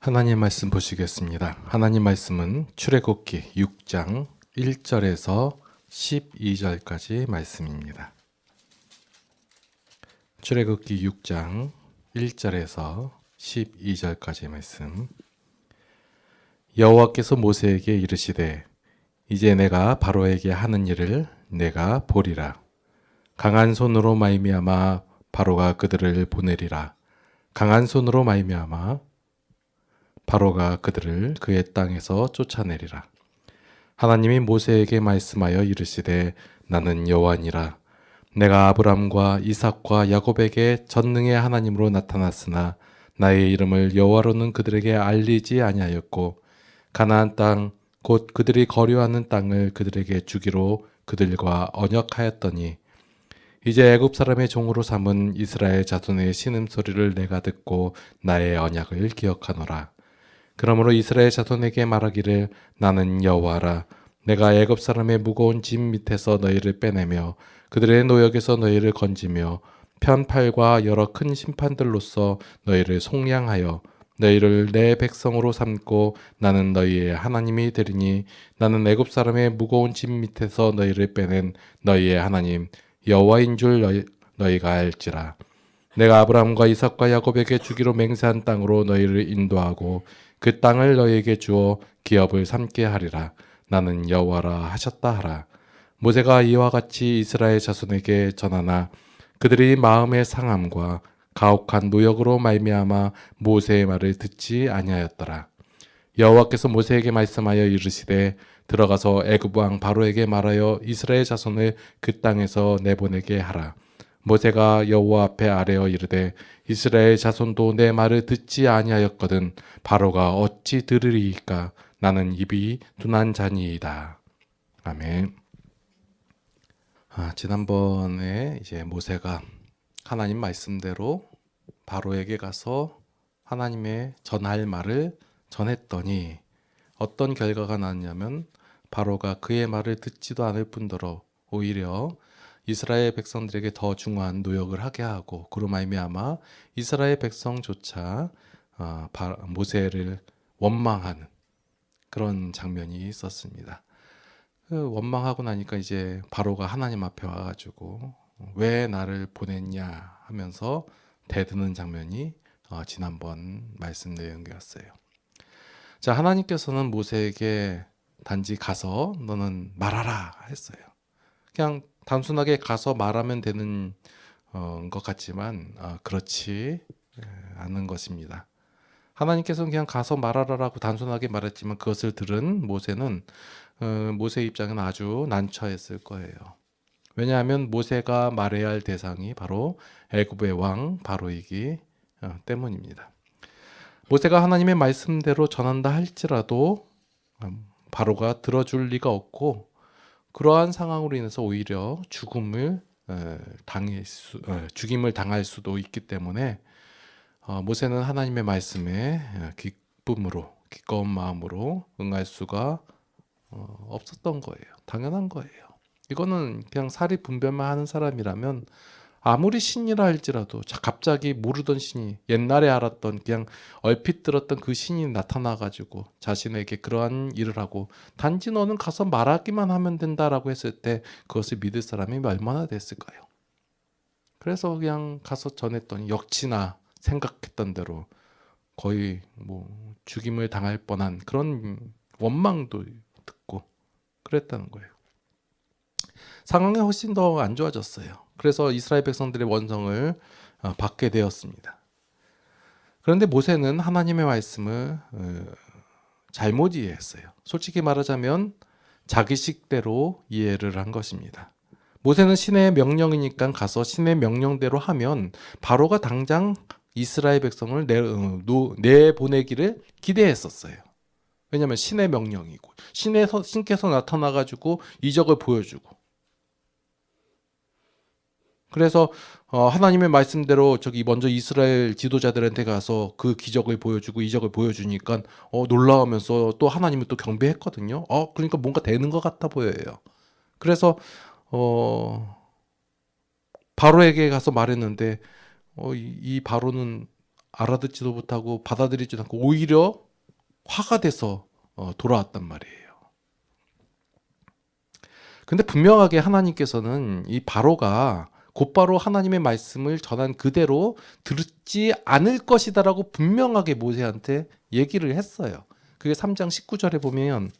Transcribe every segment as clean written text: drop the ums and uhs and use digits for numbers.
하나님 말씀 보시겠습니다. 하나님 말씀은 출애굽기 6장 1절에서 12절까지 말씀입니다. 출애굽기 6장 1절에서 12절까지 말씀. 여호와께서 모세에게 이르시되 이제 내가 바로에게 하는 일을 내가 보리라. 강한 손으로 말미암아 바로가 그들을 보내리라. 강한 손으로 말미암아 바로가 그들을 그의 땅에서 쫓아내리라. 하나님이 모세에게 말씀하여 이르시되 나는 여호와니라. 내가 아브람과 이삭과 야곱에게 전능의 하나님으로 나타났으나 나의 이름을 여호와로는 그들에게 알리지 아니하였고 가나안 땅 곧 그들이 거류하는 땅을 그들에게 주기로 그들과 언약하였더니 이제 애굽 사람의 종으로 삼은 이스라엘 자손의 신음소리를 내가 듣고 나의 언약을 기억하노라. 그러므로 이스라엘 자손에게 말하기를 나는 여호와라. 내가 애굽 사람의 무거운 짐 밑에서 너희를 빼내며 그들의 노역에서 너희를 건지며 편팔과 여러 큰 심판들로서 너희를 속량하여 너희를 내 백성으로 삼고 나는 너희의 하나님이 되리니 나는 애굽 사람의 무거운 짐 밑에서 너희를 빼낸 너희의 하나님 여호와인 줄 너희가 알지라. 내가 아브라함과 이삭과 야곱에게 주기로 맹세한 땅으로 너희를 인도하고 그 땅을 너희에게 주어 기업을 삼게 하리라. 나는 여호와라 하셨다 하라. 모세가 이와 같이 이스라엘 자손에게 전하나 그들이 마음의 상함과 가혹한 노역으로 말미암아 모세의 말을 듣지 아니하였더라. 여호와께서 모세에게 말씀하여 이르시되 들어가서 애굽 왕 바로에게 말하여 이스라엘 자손을 그 땅에서 내보내게 하라. 모세가 여호와 앞에 아뢰어 이르되 이스라엘 자손도 내 말을 듣지 아니하였거든 바로가 어찌 들으리이까. 나는 입이 둔한 자니이다. 아멘. 지난번에 이제 모세가 하나님 말씀대로 바로에게 가서 하나님의 전할 말을 전했더니 어떤 결과가 나왔냐면 바로가 그의 말을 듣지도 않을 뿐더러 오히려 이스라엘 백성들에게 더 중한 노역을 하게 하고 그로 말미암아 이스라엘 백성조차 모세를 원망하는 그런 장면이 있었습니다. 원망하고 나니까 이제 바로가 하나님 앞에 와가지고 왜 나를 보냈냐 하면서 대드는 장면이 지난번 말씀 내용이었어요. 자, 하나님께서는 모세에게 단지 가서 너는 말하라 했어요. 그냥 단순하게 가서 말하면 되는 것 같지만 그렇지 않은 것입니다. 하나님께서는 그냥 가서 말하라라고 단순하게 말했지만 그것을 들은 모세는 모세의 입장은 아주 난처했을 거예요. 왜냐하면 모세가 말해야 할 대상이 바로 애굽의 왕 바로이기 때문입니다. 모세가 하나님의 말씀대로 전한다 할지라도 바로가 들어줄 리가 없고 그러한 상황으로 인해서 오히려 죽임을 당할 수도 있기 때문에 모세는 하나님의 말씀에 기꺼운 마음으로 응할 수가 없었던 거예요. 당연한 거예요. 이거는 그냥 사리 분별만 하는 사람이라면 아무리 신이라 할지라도 갑자기 모르던 신이 옛날에 알았던 그냥 얼핏 들었던 그 신이 나타나가지고 자신에게 그러한 일을 하고 단지 너는 가서 말하기만 하면 된다라고 했을 때 그것을 믿을 사람이 얼마나 됐을까요? 그래서 그냥 가서 전했더니 역시나 생각했던 대로 거의 죽임을 당할 뻔한 그런 원망도 듣고 그랬다는 거예요. 상황이 훨씬 더 안 좋아졌어요. 그래서 이스라엘 백성들의 원성을 받게 되었습니다. 그런데 모세는 하나님의 말씀을 잘못 이해했어요. 솔직히 말하자면 자기식대로 이해를 한 것입니다. 모세는 신의 명령이니까 가서 신의 명령대로 하면 바로가 당장 이스라엘 백성을 내보내기를 기대했었어요. 왜냐하면 신의 명령이고 신께서 나타나가지고 이적을 보여주고 그래서 하나님의 말씀대로 먼저 이스라엘 지도자들한테 가서 그 기적을 보여주고 이적을 보여주니까 놀라우면서 또 하나님을 또 경배했거든요. 그러니까 뭔가 되는 것 같아 보여요. 그래서 바로에게 가서 말했는데 이 바로는 알아듣지도 못하고 받아들이지도 않고 오히려 화가 돼서 돌아왔단 말이에요. 근데 분명하게 하나님께서는 이 바로가 곧바로 하나님의 말씀을 전한 그대로 듣지 않을 것이다라고 분명하게 모세한테 얘기를 했어요. 그게 3장 19절에 보면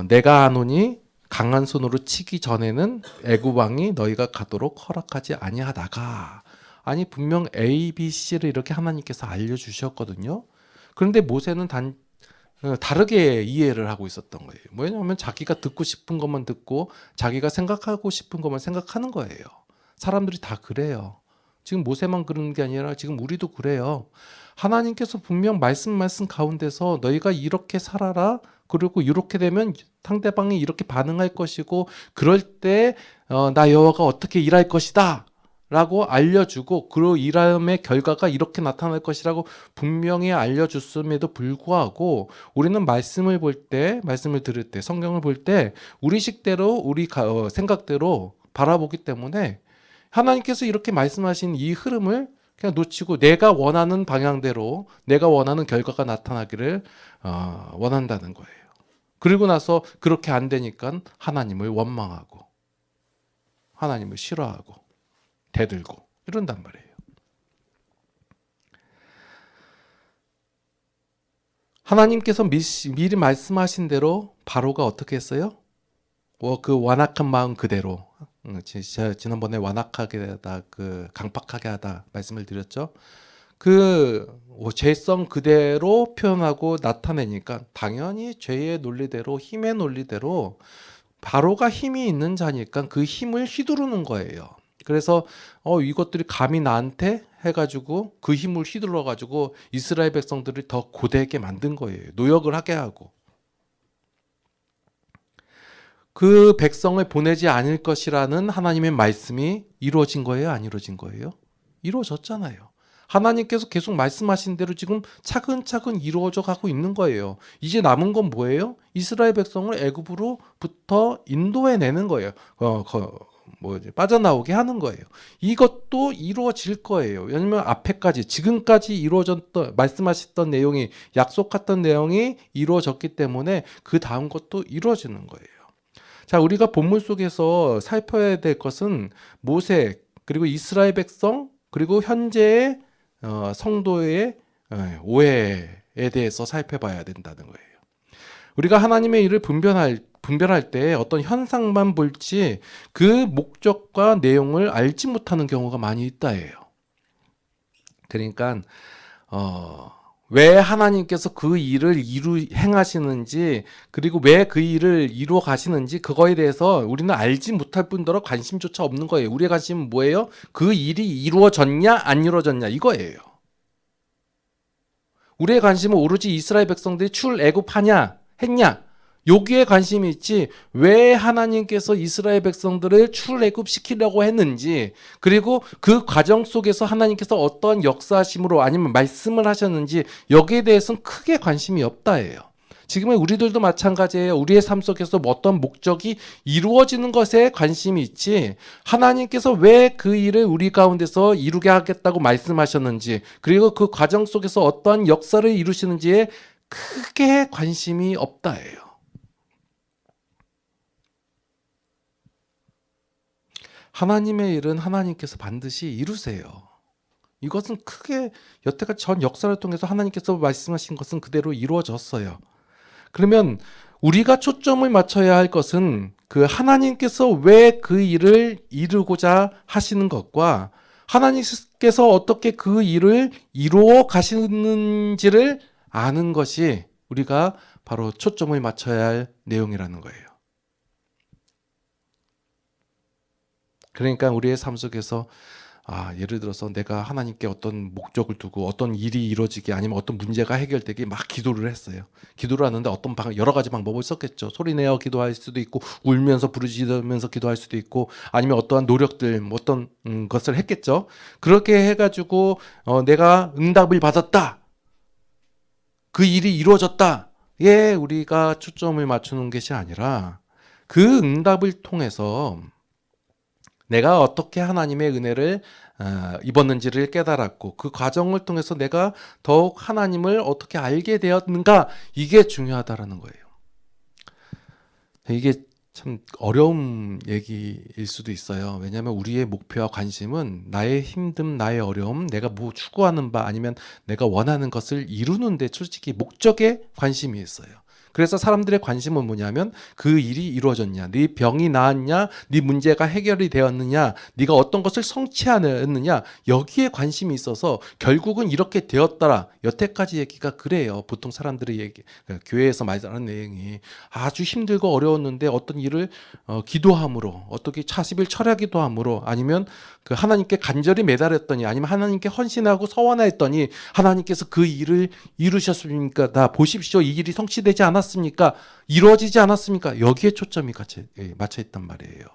내가 하노니 강한 손으로 치기 전에는 애굽 왕이 너희가 가도록 허락하지 아니하다가, 아니 분명 A, B, C를 이렇게 하나님께서 알려주셨거든요. 그런데 모세는 다르게 이해를 하고 있었던 거예요. 뭐냐면 자기가 듣고 싶은 것만 듣고 자기가 생각하고 싶은 것만 생각하는 거예요. 사람들이 다 그래요. 지금 모세만 그러는 게 아니라 지금 우리도 그래요. 하나님께서 분명 말씀 가운데서 너희가 이렇게 살아라, 그리고 이렇게 되면 상대방이 이렇게 반응할 것이고 그럴 때 나 여호와가 어떻게 일할 것이다 라고 알려주고 그 일함의 결과가 이렇게 나타날 것이라고 분명히 알려줬음에도 불구하고 우리는 말씀을 들을 때, 성경을 볼 때 우리 식대로 우리 생각대로 바라보기 때문에 하나님께서 이렇게 말씀하신 이 흐름을 그냥 놓치고 내가 원하는 방향대로 내가 원하는 결과가 나타나기를 원한다는 거예요. 그리고 나서 그렇게 안 되니까 하나님을 원망하고 하나님을 싫어하고 대들고 이런단 말이에요. 하나님께서 미리 말씀하신 대로 바로가 어떻게 했어요? 그 완악한 마음 그대로, 지난번에 완악하게 하다, 강팍하게 하다 말씀을 드렸죠. 죄성 그대로 표현하고 나타내니까 당연히 죄의 논리대로, 힘의 논리대로 바로가 힘이 있는 자니까 그 힘을 휘두르는 거예요. 그래서 이것들이 감히 나한테 해가지고 그 힘을 휘둘러가지고 이스라엘 백성들을 더 고되게 만든 거예요. 노역을 하게 하고. 그 백성을 보내지 않을 것이라는 하나님의 말씀이 이루어진 거예요? 안 이루어진 거예요? 이루어졌잖아요. 하나님께서 계속 말씀하신 대로 지금 차근차근 이루어져 가고 있는 거예요. 이제 남은 건 뭐예요? 이스라엘 백성을 애굽으로부터 인도해내는 거예요. 빠져나오게 하는 거예요. 이것도 이루어질 거예요. 왜냐면 앞에까지 지금까지 이루어졌던 말씀하셨던 내용이, 약속했던 내용이 이루어졌기 때문에 그 다음 것도 이루어지는 거예요. 자, 우리가 본문 속에서 살펴야 될 것은 모세, 그리고 이스라엘 백성, 그리고 현재의 성도의 오해에 대해서 살펴봐야 된다는 거예요. 우리가 하나님의 일을 분별할 때 어떤 현상만 볼지 그 목적과 내용을 알지 못하는 경우가 많이 있다예요. 그러니까 왜 하나님께서 그 일을 행하시는지, 그리고 왜 그 일을 이루어 가시는지 그거에 대해서 우리는 알지 못할 뿐더러 관심조차 없는 거예요. 우리의 관심은 뭐예요? 그 일이 이루어졌냐 안 이루어졌냐 이거예요. 우리의 관심은 오로지 이스라엘 백성들이 출애굽하냐 했냐 여기에 관심이 있지, 왜 하나님께서 이스라엘 백성들을 출애굽시키려고 했는지, 그리고 그 과정 속에서 하나님께서 어떠한 역사하심으로 아니면 말씀을 하셨는지 여기에 대해서는 크게 관심이 없다예요. 지금은 우리들도 마찬가지예요. 우리의 삶 속에서 어떤 목적이 이루어지는 것에 관심이 있지, 하나님께서 왜 그 일을 우리 가운데서 이루게 하겠다고 말씀하셨는지, 그리고 그 과정 속에서 어떠한 역사를 이루시는지에 크게 관심이 없다예요. 하나님의 일은 하나님께서 반드시 이루세요. 이것은 크게 여태까지 전 역사를 통해서 하나님께서 말씀하신 것은 그대로 이루어졌어요. 그러면 우리가 초점을 맞춰야 할 것은 그 하나님께서 왜 그 일을 이루고자 하시는 것과 하나님께서 어떻게 그 일을 이루어 가시는지를 아는 것이 우리가 바로 초점을 맞춰야 할 내용이라는 거예요. 그러니까 우리의 삶 속에서 예를 들어서 내가 하나님께 어떤 목적을 두고 어떤 일이 이루어지게, 아니면 어떤 문제가 해결되게 막 기도를 했어요. 기도를 하는데 여러 가지 방법을 썼겠죠. 소리내어 기도할 수도 있고, 울면서 부르짖으면서 기도할 수도 있고, 아니면 어떠한 노력들, 어떤 것을 했겠죠. 그렇게 해가지고 내가 응답을 받았다, 그 일이 이루어졌다, 우리가 초점을 맞추는 것이 아니라 그 응답을 통해서 내가 어떻게 하나님의 은혜를 입었는지를 깨달았고 그 과정을 통해서 내가 더욱 하나님을 어떻게 알게 되었는가, 이게 중요하다라는 거예요. 이게 참 어려운 얘기일 수도 있어요. 왜냐하면 우리의 목표와 관심은 나의 힘듦, 나의 어려움, 내가 뭐 추구하는 바 아니면 내가 원하는 것을 이루는데 솔직히 목적에 관심이 있어요. 그래서 사람들의 관심은 뭐냐면 그 일이 이루어졌냐, 네 병이 나았냐, 네 문제가 해결이 되었느냐, 네가 어떤 것을 성취하느냐, 여기에 관심이 있어서 결국은 이렇게 되었더라. 여태까지 얘기가 그래요. 보통 사람들의 얘기, 교회에서 말하는 내용이 아주 힘들고 어려웠는데 어떤 일을 기도함으로, 어떻게 40일 철야기도 함으로, 아니면 그 하나님께 간절히 매달렸더니, 아니면 하나님께 헌신하고 서원하였더니 하나님께서 그 일을 이루셨습니까? 나 보십시오, 이 일이 성취되지 않았습니까? 이루어지지 않았습니까? 여기에 초점이 맞춰 있단 말이에요.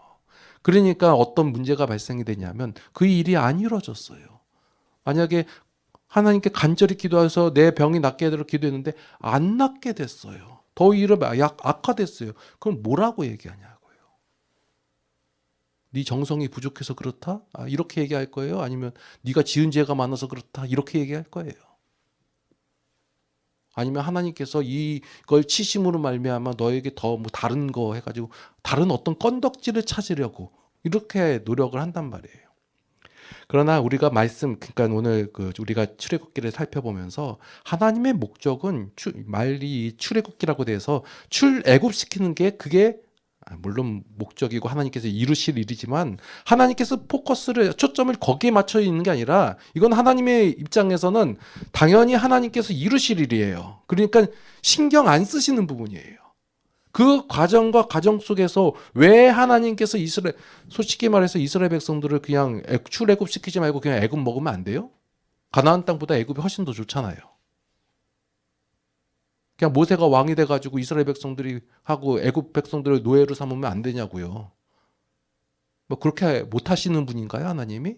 그러니까 어떤 문제가 발생이 되냐면 그 일이 안 이루어졌어요. 만약에 하나님께 간절히 기도해서 내 병이 낫게 하도록 기도했는데 안 낫게 됐어요. 더 일을 악화됐어요. 그럼 뭐라고 얘기하냐고요. 네 정성이 부족해서 그렇다? 이렇게 얘기할 거예요? 아니면 네가 지은 죄가 많아서 그렇다? 이렇게 얘기할 거예요? 아니면 하나님께서 이걸 치심으로 말미암아 너에게 더 뭐 다른 거 해가지고 다른 어떤 건덕지를 찾으려고 이렇게 노력을 한단 말이에요. 그러나 우리가 그러니까 오늘 우리가 출애굽기를 살펴보면서 하나님의 목적은 말이 출애굽기라고 돼서 출애굽시키는 게 그게 물론 목적이고 하나님께서 이루실 일이지만, 하나님께서 초점을 거기에 맞춰 있는 게 아니라 이건 하나님의 입장에서는 당연히 하나님께서 이루실 일이에요. 그러니까 신경 안 쓰시는 부분이에요. 그 과정과 과정 속에서 왜 하나님께서 솔직히 말해서 이스라엘 백성들을 그냥 출애굽시키지 말고 그냥 애굽 먹으면 안 돼요? 가나안 땅보다 애굽이 훨씬 더 좋잖아요. 그냥 모세가 왕이 돼가지고 이스라엘 백성들이 하고 애굽 백성들을 노예로 삼으면 안 되냐고요. 뭐 그렇게 못 하시는 분인가요, 하나님이?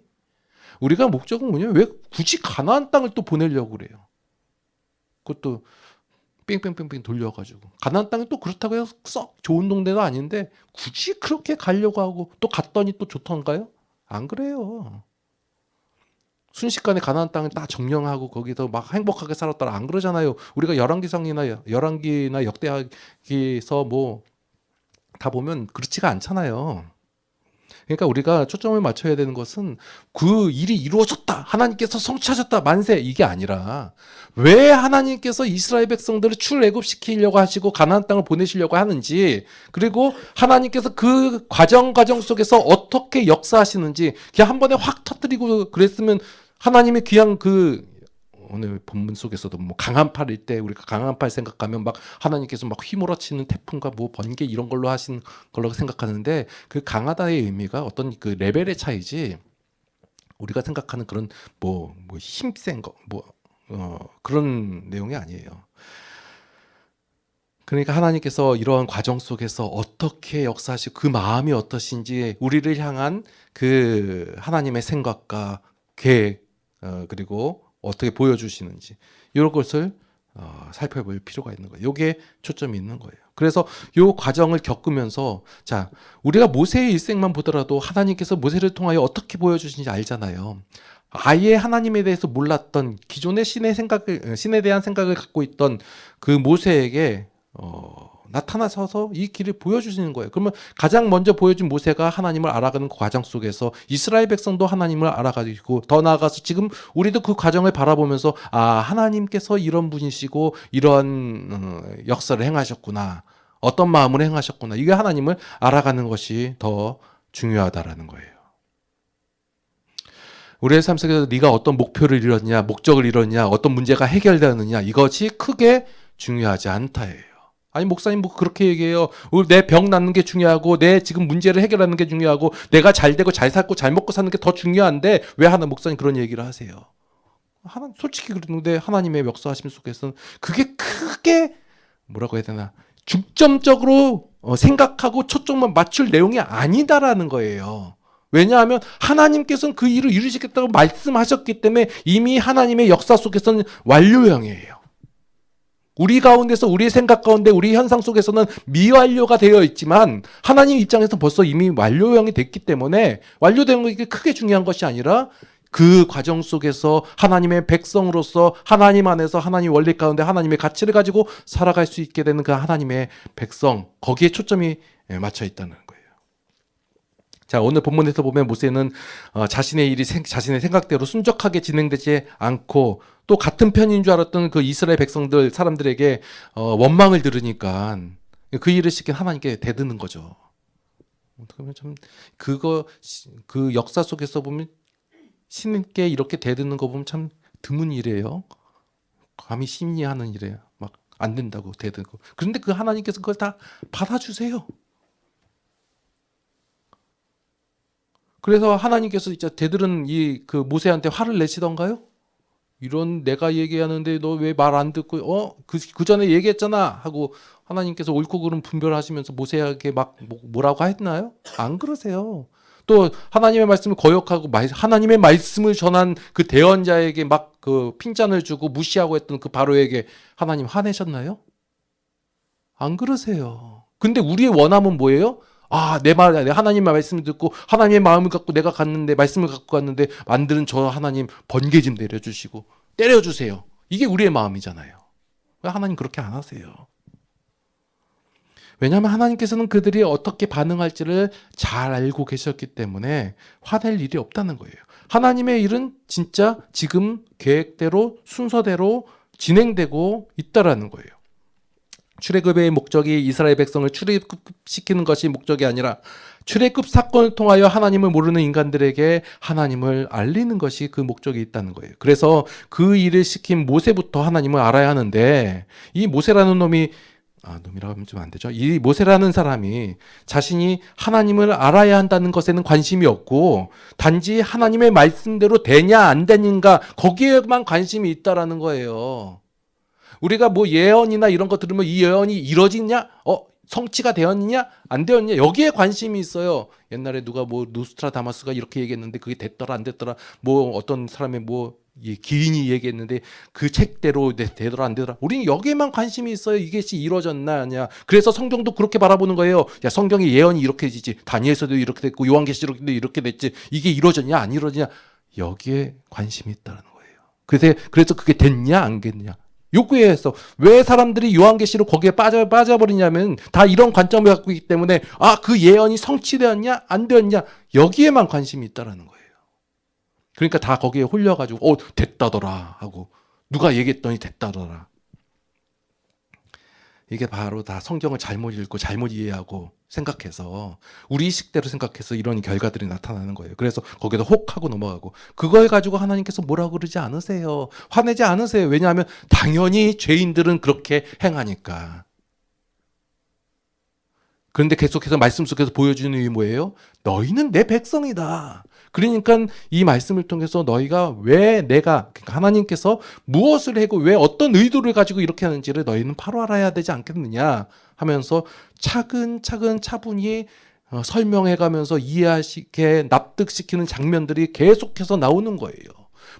우리가 목적은 뭐냐면 왜 굳이 가나안 땅을 또 보내려고 그래요. 그것도 뺑뺑뺑뺑 돌려가지고. 가나안 땅이 또 그렇다고 해서 썩 좋은 동네도 아닌데 굳이 그렇게 가려고 하고 또 갔더니 또 좋던가요? 안 그래요. 순식간에 가나안 땅을 다 점령하고 거기서 막 행복하게 살았더라, 안 그러잖아요. 우리가 열왕기나 역대하기에서 뭐 다 보면 그렇지가 않잖아요. 그러니까 우리가 초점을 맞춰야 되는 것은 그 일이 이루어졌다, 하나님께서 성취하셨다, 만세, 이게 아니라 왜 하나님께서 이스라엘 백성들을 출애굽시키려고 하시고 가나안 땅을 보내시려고 하는지, 그리고 하나님께서 그 과정 속에서 어떻게 역사하시는지 그냥 한 번에 확 터뜨리고 그랬으면, 하나님이 그냥 오늘 본문 속에서도 뭐 강한 팔일 때 우리가 강한 팔 생각하면 막 하나님께서 막 휘몰아치는 태풍과 뭐 번개 이런 걸로 하신 걸로 생각하는데, 그 강하다의 의미가 어떤 그 레벨의 차이지, 우리가 생각하는 그런 뭐 힘센 거 그런 내용이 아니에요. 그러니까 하나님께서 이러한 과정 속에서 어떻게 역사하시고 그 마음이 어떠신지, 우리를 향한 그 하나님의 생각과 계획, 그리고 어떻게 보여주시는지, 이런 것을 살펴볼 필요가 있는 거예요. 이게 초점이 있는 거예요. 그래서 이 과정을 겪으면서, 자, 우리가 모세의 일생만 보더라도 하나님께서 모세를 통하여 어떻게 보여주신지 알잖아요. 아예 하나님에 대해서 몰랐던 기존의 신에 대한 생각을 갖고 있던 그 모세에게 나타나셔서 이 길을 보여주시는 거예요. 그러면 가장 먼저 보여준 모세가 하나님을 알아가는 그 과정 속에서 이스라엘 백성도 하나님을 알아가지고, 더 나아가서 지금 우리도 그 과정을 바라보면서 하나님께서 이런 분이시고 이런 역사를 행하셨구나, 어떤 마음을 행하셨구나, 이게 하나님을 알아가는 것이 더 중요하다라는 거예요. 우리의 삶 속에서 네가 어떤 목표를 이뤘냐, 목적을 이뤘냐, 어떤 문제가 해결되느냐, 이것이 크게 중요하지 않다예요. 아니, 목사님 뭐 그렇게 얘기해요. 내 병 낫는 게 중요하고 내 지금 문제를 해결하는 게 중요하고 내가 잘 되고 잘 살고 잘 먹고 사는 게 더 중요한데 왜 목사님 그런 얘기를 하세요? 솔직히 그러는데 하나님의 역사하심 속에서는 그게 크게 뭐라고 해야 되나, 중점적으로 생각하고 초점만 맞출 내용이 아니다라는 거예요. 왜냐하면 하나님께서는 그 일을 이루시겠다고 말씀하셨기 때문에 이미 하나님의 역사 속에서는 완료형이에요. 우리 가운데서 우리의 생각 가운데 우리 현상 속에서는 미완료가 되어 있지만 하나님 입장에서 벌써 이미 완료형이 됐기 때문에 완료된 게 크게 중요한 것이 아니라 그 과정 속에서 하나님의 백성으로서 하나님 안에서 하나님 원리 가운데 하나님의 가치를 가지고 살아갈 수 있게 되는 그 하나님의 백성, 거기에 초점이 맞춰 있다는 거예요. 자, 오늘 본문에서 보면 모세는 자신의 일이 자신의 생각대로 순적하게 진행되지 않고 또 같은 편인 줄 알았던 그 이스라엘 백성들 사람들에게 원망을 들으니까 그 일을 시킨 하나님께 대드는 거죠. 그러면 참 그 역사 속에서 보면 신께 이렇게 대드는 거 보면 참 드문 일이에요. 감히 심리하는 일이에요. 막 안 된다고 대드고. 그런데 그 하나님께서 그걸 다 받아주세요. 그래서 하나님께서 진짜 대들은 그 모세한테 화를 내시던가요? 이런 내가 얘기하는데 너 왜 말 안 듣고 그 전에 얘기했잖아 하고 하나님께서 옳고 그름 분별하시면서 모세에게 막 뭐라고 했나요? 안 그러세요. 또 하나님의 말씀을 거역하고 하나님의 말씀을 전한 그 대언자에게 막 그 핀잔을 주고 무시하고 했던 그 바로에게 하나님 화내셨나요? 안 그러세요. 근데 우리의 원함은 뭐예요? 내 하나님의 말씀을 듣고 하나님의 마음을 갖고 내가 갔는데 말씀을 갖고 갔는데 만드는 저 하나님 번개 좀 내려주시고 때려주세요. 이게 우리의 마음이잖아요. 왜 하나님 그렇게 안 하세요? 왜냐하면 하나님께서는 그들이 어떻게 반응할지를 잘 알고 계셨기 때문에 화낼 일이 없다는 거예요. 하나님의 일은 진짜 지금 계획대로 순서대로 진행되고 있다라는 거예요. 출애굽의 목적이 이스라엘 백성을 출애굽시키는 것이 목적이 아니라 출애굽 사건을 통하여 하나님을 모르는 인간들에게 하나님을 알리는 것이 그 목적이 있다는 거예요. 그래서 그 일을 시킨 모세부터 하나님을 알아야 하는데 이 모세라는 놈이라고 하면 좀 안 되죠. 이 모세라는 사람이 자신이 하나님을 알아야 한다는 것에는 관심이 없고 단지 하나님의 말씀대로 되냐 안 되는가 거기에만 관심이 있다라는 거예요. 우리가 뭐 예언이나 이런 거 들으면 이 예언이 이뤄지냐? 성취가 되었느냐? 안 되었느냐? 여기에 관심이 있어요. 옛날에 누가 뭐 노스트라다마스가 이렇게 얘기했는데 그게 됐더라 안 됐더라. 뭐 어떤 사람의 기인이 얘기했는데 그 책대로 되더라 안 되더라. 우리는 여기에만 관심이 있어요. 이것이 이루어졌나 아니야. 그래서 성경도 그렇게 바라보는 거예요. 야, 성경의 예언이 이렇게 되지. 다니엘서도 이렇게 됐고 요한계시록도 이렇게 됐지. 이게 이루어졌냐 안 이루어졌냐. 여기에 관심이 있다는 거예요. 그래서 그게 됐냐 안 됐냐. 요구에서 왜 사람들이 요한계시록 거기에 빠져버리냐면 다 이런 관점을 갖고 있기 때문에 그 예언이 성취되었냐 안 되었냐 여기에만 관심이 있다라는 거예요. 그러니까 다 거기에 홀려가지고 됐다더라 하고 누가 얘기했더니 됐다더라. 이게 바로 다 성경을 잘못 읽고 잘못 이해하고 생각해서 우리 식대로 생각해서 이런 결과들이 나타나는 거예요. 그래서 거기다 혹하고 넘어가고 그걸 가지고 하나님께서 뭐라고 그러지 않으세요. 화내지 않으세요. 왜냐하면 당연히 죄인들은 그렇게 행하니까. 그런데 계속해서 말씀 속에서 보여주는 게 뭐예요? 너희는 내 백성이다. 그러니까 이 말씀을 통해서 너희가 그러니까 하나님께서 무엇을 하고 왜 어떤 의도를 가지고 이렇게 하는지를 너희는 바로 알아야 되지 않겠느냐 하면서 차근차근 차분히 설명해가면서 이해하시게 납득시키는 장면들이 계속해서 나오는 거예요.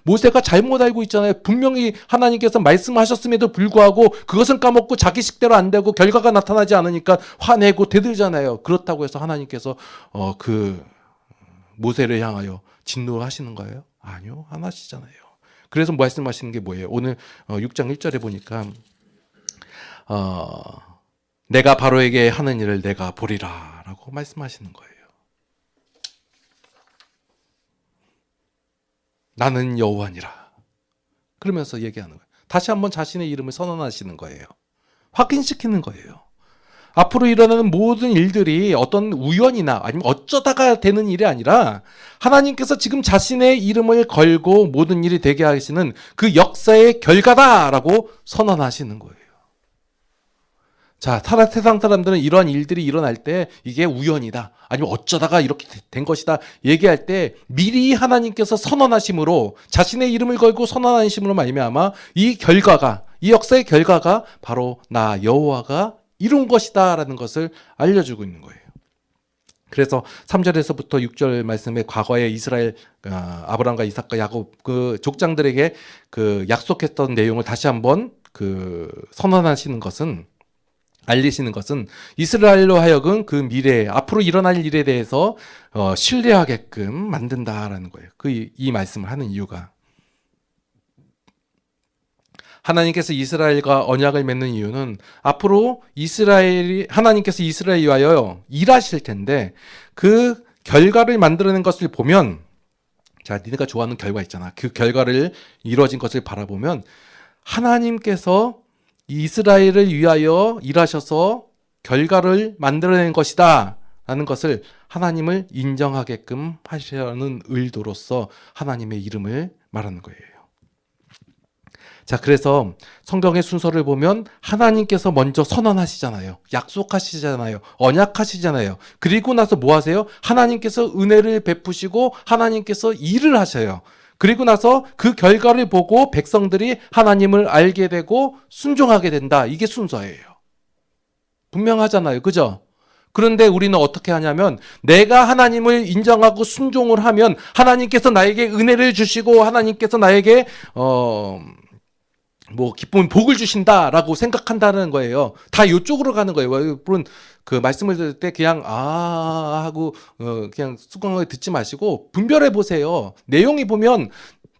모세가 잘못 알고 있잖아요. 분명히 하나님께서 말씀하셨음에도 불구하고 그것은 까먹고 자기 식대로 안 되고 결과가 나타나지 않으니까 화내고 대들잖아요. 그렇다고 해서 하나님께서 모세를 향하여 진노하시는 거예요? 아니요. 안 하시잖아요. 그래서 말씀하시는 게 뭐예요? 오늘 6장 1절에 보니까 내가 바로에게 하는 일을 내가 보리라 라고 말씀하시는 거예요. 나는 여호와니라. 그러면서 얘기하는 거예요. 다시 한번 자신의 이름을 선언하시는 거예요. 확인시키는 거예요. 앞으로 일어나는 모든 일들이 어떤 우연이나 아니면 어쩌다가 되는 일이 아니라 하나님께서 지금 자신의 이름을 걸고 모든 일이 되게 하시는 그 역사의 결과다라고 선언하시는 거예요. 자, 세상 사람들은 이러한 일들이 일어날 때 이게 우연이다 아니면 어쩌다가 이렇게 된 것이다 얘기할 때 미리 하나님께서 선언하심으로 자신의 이름을 걸고 선언하심으로 말미암아 이 역사의 결과가 바로 나 여호와가 이룬 것이다 라는 것을 알려주고 있는 거예요. 그래서 3절에서부터 6절 말씀에 과거에 이스라엘 아브라함과 이삭과 야곱 그 족장들에게 그 약속했던 내용을 다시 한번 선언하시는 것은, 알리시는 것은 이스라엘로 하여금 그 미래에 앞으로 일어날 일에 대해서 신뢰하게끔 만든다라는 거예요. 이 말씀을 하는 이유가, 하나님께서 이스라엘과 언약을 맺는 이유는 앞으로 하나님께서 이스라엘을 위하여 일하실 텐데 그 결과를 만들어낸 것을 보면, 자, 니네가 좋아하는 결과 있잖아. 그 결과를 이루어진 것을 바라보면 하나님께서 이스라엘을 위하여 일하셔서 결과를 만들어낸 것이다 라는 것을 하나님을 인정하게끔 하시려는 의도로서 하나님의 이름을 말하는 거예요. 자, 그래서 성경의 순서를 보면 하나님께서 먼저 선언하시잖아요. 약속하시잖아요. 언약하시잖아요. 그리고 나서 뭐 하세요? 하나님께서 은혜를 베푸시고 하나님께서 일을 하셔요. 그리고 나서 그 결과를 보고 백성들이 하나님을 알게 되고 순종하게 된다. 이게 순서예요. 분명하잖아요. 그죠? 그런데 우리는 어떻게 하냐면, 내가 하나님을 인정하고 순종을 하면 하나님께서 나에게 은혜를 주시고 하나님께서 나에게 기쁨, 복을 주신다라고 생각한다는 거예요. 다 이쪽으로 가는 거예요. 물론 그 말씀을 들을 때 그냥 하고 그냥 수긍하게 듣지 마시고 분별해 보세요. 내용이 보면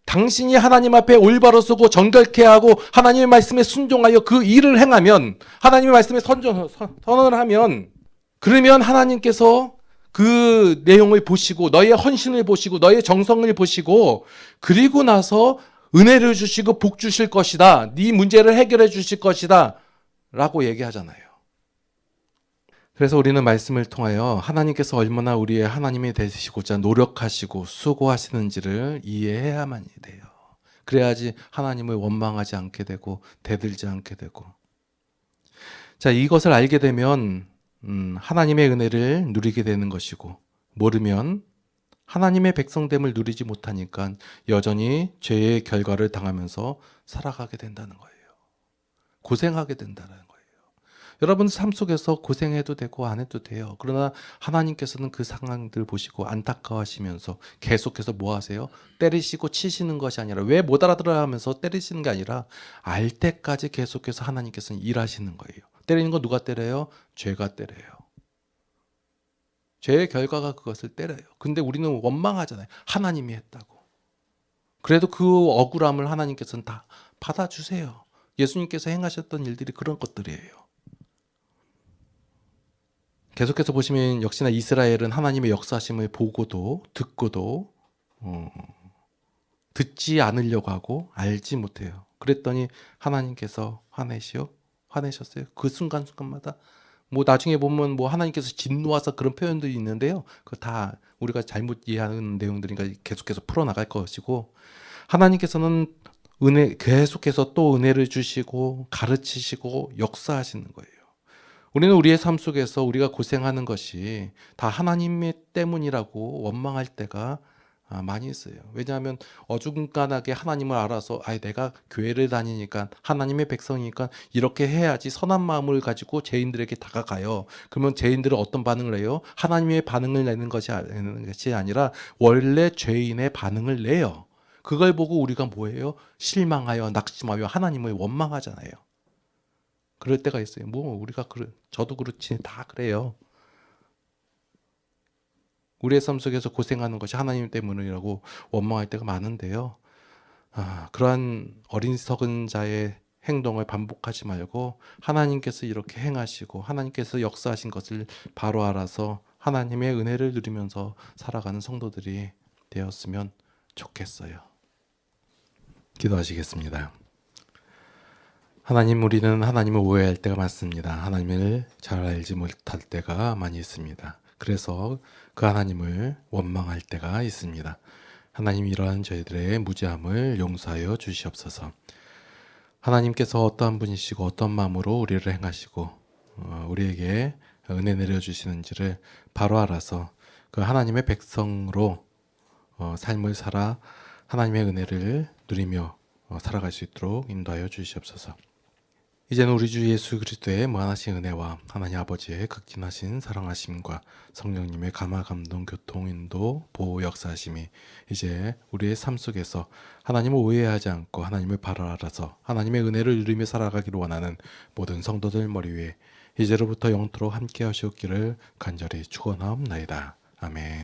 당신이 하나님 앞에 올바로 서고 정결케 하고 하나님의 말씀에 순종하여 그 일을 행하면, 하나님의 말씀에 선언을 하면, 그러면 하나님께서 그 내용을 보시고 너의 헌신을 보시고 너의 정성을 보시고 그리고 나서 은혜를 주시고 복 주실 것이다. 네 문제를 해결해 주실 것이다. 라고 얘기하잖아요. 그래서 우리는 말씀을 통하여 하나님께서 얼마나 우리의 하나님이 되시고자 노력하시고 수고하시는지를 이해해야만 돼요. 그래야지 하나님을 원망하지 않게 되고 대들지 않게 되고. 자, 이것을 알게 되면 하나님의 은혜를 누리게 되는 것이고, 모르면 하나님의 백성됨을 누리지 못하니까 여전히 죄의 결과를 당하면서 살아가게 된다는 거예요. 고생하게 된다는 거예요. 여러분 삶 속에서 고생해도 되고 안 해도 돼요. 그러나 하나님께서는 그 상황들 보시고 안타까워하시면서 계속해서 뭐 하세요? 때리시고 치시는 것이 아니라, 왜 못 알아들어 하면서 때리시는 게 아니라 알 때까지 계속해서 하나님께서는 일하시는 거예요. 때리는 거 누가 때려요? 죄가 때려요. 죄의 결과가 그것을 때려요. 근데 우리는 원망하잖아요. 하나님이 했다고. 그래도 그 억울함을 하나님께서는 다 받아주세요. 예수님께서 행하셨던 일들이 그런 것들이에요. 계속해서 보시면 역시나 이스라엘은 하나님의 역사심을 보고도 듣고도 듣지 않으려고 하고 알지 못해요. 그랬더니 하나님께서 화내셨어요. 그 순간순간마다. 나중에 보면 하나님께서 진노하사 그런 표현들이 있는데요. 그거 다 우리가 잘못 이해하는 내용들이니까 계속해서 풀어나갈 것이고, 하나님께서는 계속해서 또 은혜를 주시고 가르치시고 역사하시는 거예요. 우리는 우리의 삶 속에서 우리가 고생하는 것이 다 하나님 때문이라고 원망할 때가 많이 있어요. 왜냐하면 어중간하게 하나님을 알아서 내가 교회를 다니니까 하나님의 백성이니까 이렇게 해야지 선한 마음을 가지고 죄인들에게 다가가요. 그러면 죄인들은 어떤 반응을 해요? 하나님의 반응을 내는 것이 아니라 원래 죄인의 반응을 내요. 그걸 보고 우리가 뭐예요? 실망하여 낙심하여 하나님을 원망하잖아요. 그럴 때가 있어요. 저도 그렇지, 다 그래요. 우리의 삶 속에서 고생하는 것이 하나님 때문이라고 원망할 때가 많은데요. 그러한 어리석은 자의 행동을 반복하지 말고 하나님께서 이렇게 행하시고 하나님께서 역사하신 것을 바로 알아서 하나님의 은혜를 누리면서 살아가는 성도들이 되었으면 좋겠어요. 기도하시겠습니다. 하나님, 우리는 하나님을 오해할 때가 많습니다. 하나님을 잘 알지 못할 때가 많이 있습니다. 그래서 그 하나님을 원망할 때가 있습니다. 하나님, 이러한 저희들의 무지함을 용서하여 주시옵소서. 하나님께서 어떠한 분이시고 어떤 마음으로 우리를 행하시고 우리에게 은혜 내려주시는지를 바로 알아서 그 하나님의 백성으로 삶을 살아 하나님의 은혜를 누리며 살아갈 수 있도록 인도하여 주시옵소서. 이제는 우리 주 예수 그리스도의 무한하신 은혜와 하나님 아버지의 극진하신 사랑하심과 성령님의 감화 감동 교통 인도 보호 역사하심이 이제 우리의 삶 속에서 하나님을 오해하지 않고 하나님을 바로 알아서 하나님의 은혜를 누리며 살아가기를 원하는 모든 성도들 머리 위에 이제로부터 영토록 함께 하시옵기를 간절히 축원하옵나이다. 아멘.